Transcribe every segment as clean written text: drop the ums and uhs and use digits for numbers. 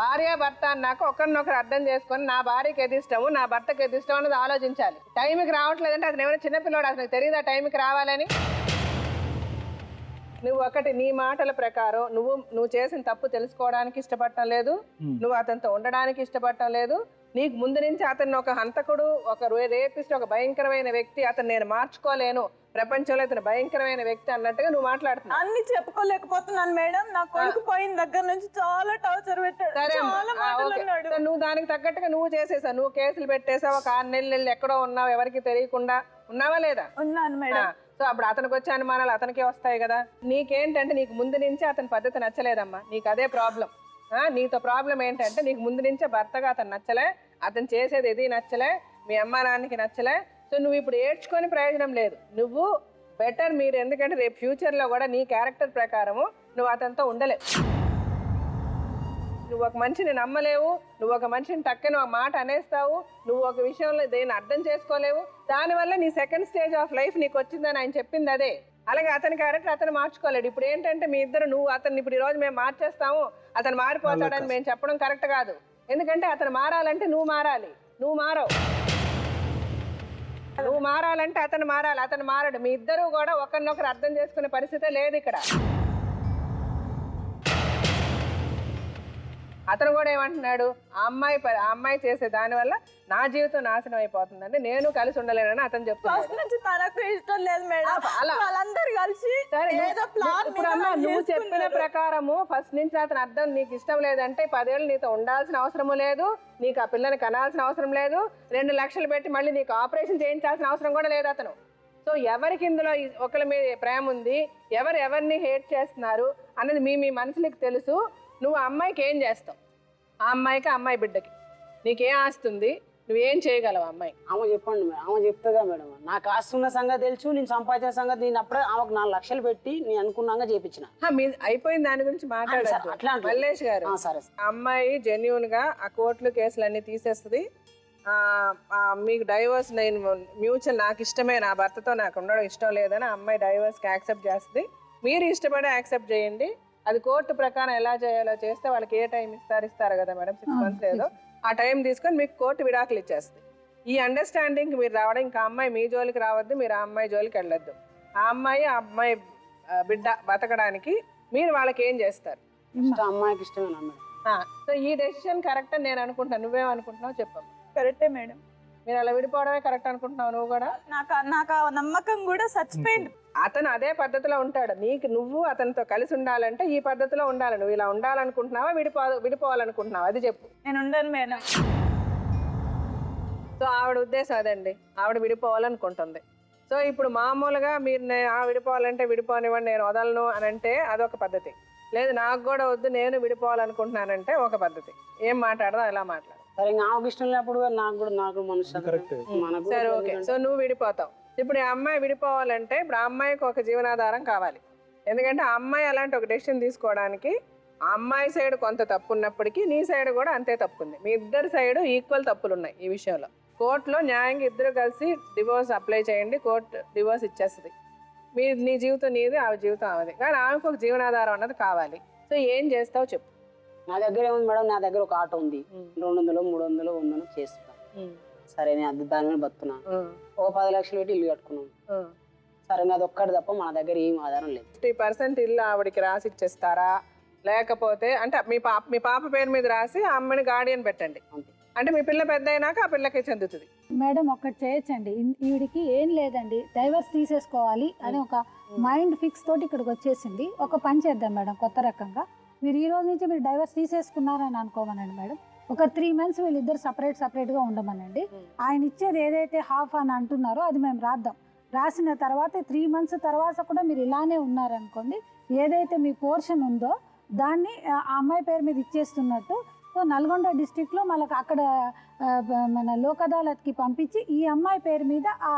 భార్య భర్త అన్నాక ఒకరినొకరు అర్థం చేసుకొని నా భార్యకి ఏది ఇష్టము నా భర్తకి ఏది ఇష్టం అనేది ఆలోచించాలి. టైంకి రావట్లేదంటే అతను ఏమైనా చిన్నపిల్లవాడు, అతనికి తెలియదా టైంకి రావాలని? నువ్వు ఒకటి నీ మాటల ప్రకారం నువ్వు చేసిన తప్పు తెలుసుకోవడానికి ఇష్టపడటం లేదు, నువ్వు అతనితో ఉండడానికి ఇష్టపడటం లేదు. నీకు ముందు నుంచి అతన్ని ఒక హంతకుడు, ఒక రేపిస్ట్, ఒక భయంకరమైన వ్యక్తి, అతను నేను మార్చుకోలేను, ప్రపంచంలో అతను భయంకరమైన వ్యక్తి అన్నట్టుగా నువ్వు మాట్లాడుతున్నావు. అన్ని చెప్పుకోలేకపోతున్నాను మేడం. నా కొడుకు పోయిన దగ్గర నుంచి చాలా టార్చర్ పెట్టాడు. నువ్వు దానికి తగ్గట్టుగా నువ్వు చేసేసావు. నువ్వు కేసులు పెట్టేసావు, ఒక 6 నెలలు ఎక్కడో ఉన్నావు, ఎవరికి తెలియకుండా ఉన్నావా లేదా? ఉన్నాను మేడం. సో అప్పుడు అతనికి వచ్చే అనుమానాలు అతనికే వస్తాయి కదా. నీకేంటంటే నీకు ముందు నుంచి అతని పద్ధతి నచ్చలేదమ్మా, నీకు అదే ప్రాబ్లం. నీతో ప్రాబ్లం ఏంటంటే నీకు ముందు నుంచే భర్తగా అతను నచ్చలే, అతను చేసేది ఏది నచ్చలే, మీ అమ్మ నాన్నకి నచ్చలే. సో నువ్వు ఇప్పుడు ఏడ్చుకొని ప్రయోజనం లేదు. నువ్వు బెటర్ మీరు, ఎందుకంటే రేపు ఫ్యూచర్లో కూడా నీ క్యారెక్టర్ ప్రకారము నువ్వు అతనితో ఉండలేవు. నువ్వు ఒక మనిషిని నమ్మలేవు, నువ్వు ఒక మనిషిని టక్కని ఒక మాట అనేస్తావు, నువ్వు ఒక విషయంలో దేన్ని అర్థం చేసుకోలేవు. దానివల్ల నీ సెకండ్ స్టేజ్ ఆఫ్ లైఫ్ నీకు వచ్చిందని ఆయన చెప్పింది అదే. అలాగే అతని క్యారెక్టర్ అతను మార్చుకోలేడు. ఇప్పుడు ఏంటంటే మీ ఇద్దరు, నువ్వు అతన్ని ఇప్పుడు ఈరోజు మేము మార్చేస్తాము, అతను మారిపోతాడని మేము చెప్పడం కరెక్ట్ కాదు. ఎందుకంటే అతను మారాలంటే నువ్వు మారాలి, నువ్వు మారవు. నువ్వు మారాలంటే అతను మారాలి, అతను మారడు. మీ ఇద్దరు కూడా ఒకరినొకరు అర్థం చేసుకునే పరిస్థితే లేదు ఇక్కడ. అతను కూడా ఏమంటున్నాడు, ఆ అమ్మాయి చేసే దానివల్ల నా జీవితం నాశనం అయిపోతుందండి, నేను కలిసి ఉండలేనని అతను చెప్తున్నాడు. తనకు ఇష్టం లేదు మేడం, వాళ్ళందరూ కలిసి నువ్వు చెప్పిన ప్రకారము ఫస్ట్ నుంచి అతను అర్థం, నీకు ఇష్టం లేదంటే 10 ఏళ్ళు నీతో ఉండాల్సిన అవసరము లేదు, నీకు ఆ పిల్లని కనాల్సిన అవసరం లేదు, 2 లక్షలు పెట్టి మళ్ళీ నీకు ఆపరేషన్ చేయించాల్సిన అవసరం కూడా లేదు అతను. సో ఎవరికి ఇందులో ఒకరి మీద ప్రేమ ఉంది, ఎవరిని హేట్ చేస్తున్నారు అన్నది మీ మనసులకు తెలుసు. నువ్వు ఆ అమ్మాయికి ఏం చేస్తావు, ఆ అమ్మాయికి, ఆ అమ్మాయి బిడ్డకి నీకేం ఆస్తుంది, నువ్వేం చేయగలవు అమ్మాయి? ఆమె చెప్పండి మేడం, ఆమె చెప్తుందా మేడం? నాకు ఆస్తున్న సంగతి తెలుసు, నేను సంపాదించిన సంగతి, నేను అప్పుడే ఆమెకు 4 లక్షలు పెట్టి నేను అనుకున్నాగా చేపించిన. అయిపోయిన దాని గురించి మాట్లాడారు మల్లేష్ గారు. అమ్మాయి జెన్యూన్ గా ఆ కోర్టులు కేసులన్నీ తీసేస్తుంది, మీకు డైవర్స్, నేను మ్యూచువల్, నాకు ఇష్టమే, నా భర్తతో నాకు ఉండడం ఇష్టం లేదని అమ్మాయి డైవర్స్కి యాక్సెప్ట్ చేస్తుంది. మీరు ఇష్టపడి యాక్సెప్ట్ చేయండి, అది కోర్టు ప్రకారం ఎలా చేయాలో చేస్తే వాళ్ళకి ఏ టైం ఇస్తారు కదా మేడం, 6 మంత్స్ ఏదో, ఆ టైం తీసుకొని మీకు కోర్టు విడాకులు ఇచ్చేస్తుంది. ఈ అండర్స్టాండింగ్ మీరు రావడం, ఇంకా అమ్మాయి మీ జోలికి రావద్దు, మీరు ఆ అమ్మాయి జోలికి వెళ్ళొద్దు. ఆ అమ్మాయి బిడ్డ బతకడానికి మీరు వాళ్ళకి ఏం చేస్తారు? అమ్మాయికి ఇష్టమేనా మేడం? సో ఈ డెసిషన్ కరెక్ట్ అని నేను అనుకుంటున్నాను, నువ్వేమనుకుంటున్నావు చెప్పమ్మా? కరెక్టే మేడం. మీరు అలా విడిపోవడమే కరెక్ట్ అనుకుంటున్నావు నువ్వు కూడా? నాకు ఆ నమ్మకం కూడా చచ్చిపోయింది. అతను అదే పద్ధతిలో ఉంటాడు, నువ్వు అతనితో కలిసి ఉండాలంటే ఈ పద్ధతిలో ఉండాలి. నువ్వు ఇలా ఉండాలనుకుంటున్నావా, విడిపోవాలనుకుంటున్నావా అది చెప్పు. నేను ఉండను మేడం. సో ఆవిడ ఉద్దేశం అదండి, ఆవిడ విడిపోవాలనుకుంటుంది. సో ఇప్పుడు మామూలుగా మీరు విడిపోవాలంటే విడిపోనివ్వండి, నేను వదలను అని అంటే అదొక పద్ధతి. లేదు నాకు కూడా వద్దు, నేను విడిపోవాలనుకుంటున్నానంటే ఒక పద్ధతి. ఏం మాట్లాడదో అలా మాట్లాడు. సరే నాకు ఇష్టం లేనప్పుడు నాకు మనసు. సరే ఓకే, సో నువ్వు విడిపోతావు. ఇప్పుడు ఈ అమ్మాయి విడిపోవాలంటే ఇప్పుడు ఆ అమ్మాయికి ఒక జీవనాధారం కావాలి. ఎందుకంటే ఆ అమ్మాయి అలాంటి ఒక డెసిషన్ తీసుకోవడానికి ఆ అమ్మాయి సైడ్ కొంత తప్పు ఉన్నప్పటికీ నీ సైడ్ కూడా అంతే తప్పు ఉంది. మీ ఇద్దరు సైడ్ ఈక్వల్ తప్పులు ఉన్నాయి ఈ విషయంలో. కోర్టులో న్యాయంగా ఇద్దరు కలిసి డివోర్స్ అప్లై చేయండి, కోర్టు డివోర్స్ ఇచ్చేస్తుంది. నీ జీవితం నీది, ఆ జీవితం ఆమెది. కానీ ఆమెకు ఒక జీవనాధారం అన్నది కావాలి. సో ఏం చేస్తావు చెప్పు. నా దగ్గర ఏముంది మేడం, నా దగ్గర ఒక ఆటో ఉంది, 200, 300, 100 చేస్తున్నా. సరే నేను దాని మీద బతుకున్నా, ఓ 10 లక్షలు పెట్టి ఇల్లు కట్టుకున్నాం. సరే అది ఒక్కటి తప్ప మన దగ్గర ఏం ఆధారం లేదు. 50% ఇల్లు ఆవిడకి రాసి ఇచ్చేస్తారా, లేకపోతే అంటే మీ పాప పేరు మీద రాసి ఆ అమ్మని గార్డియన్ పెట్టండి, అంటే మీ పిల్ల పెద్ద అయినాక ఆ పిల్లకి చెందుతుంది. మేడం ఒక్కటి చేయొచ్చండి, ఈవిడికి ఏం లేదండి, డైవర్స్ తీసేసుకోవాలి అని ఒక మైండ్ ఫిక్స్ తోటి ఇక్కడికి వచ్చేసింది. ఒక పని చేద్దాం మేడం, కొత్త రకంగా మీరు ఈ రోజు నుంచి మీరు డైవర్స్ తీసేసుకున్నారని అనుకోమనండి మేడం. ఒక 3 months వీళ్ళిద్దరు సపరేట్గా ఉండమనండి. ఆయన ఇచ్చేది ఏదైతే హాఫ్ అని అంటున్నారో అది మేము రాసిన తర్వాత 3 months తర్వాత కూడా మీరు ఇలానే ఉన్నారనుకోండి, ఏదైతే మీ పోర్షన్ ఉందో దాన్ని ఆ అమ్మాయి పేరు మీద ఇచ్చేస్తున్నట్టు. సో నల్గొండ డిస్టిక్లో మనకు అక్కడ మన లోక్ అదాలత్కి పంపించి ఈ అమ్మాయి పేరు మీద ఆ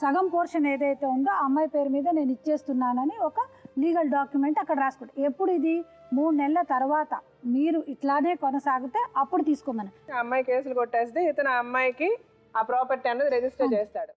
సగం పోర్షన్ ఏదైతే ఉందో ఆ అమ్మాయి పేరు మీద నేను ఇచ్చేస్తున్నానని ఒక లీగల్ డాక్యుమెంట్ అక్కడ రాసుకోండి. ఎప్పుడు ఇది 3 నెలల తర్వాత మీరు ఇట్లానే కొనసాగితే అప్పుడు తీసుకోమని. అమ్మాయి కేసులు కొట్టేస్తే ఇతను ఆ అమ్మాయికి ఆ ప్రాపర్టీ అనేది రిజిస్టర్ చేస్తాడు.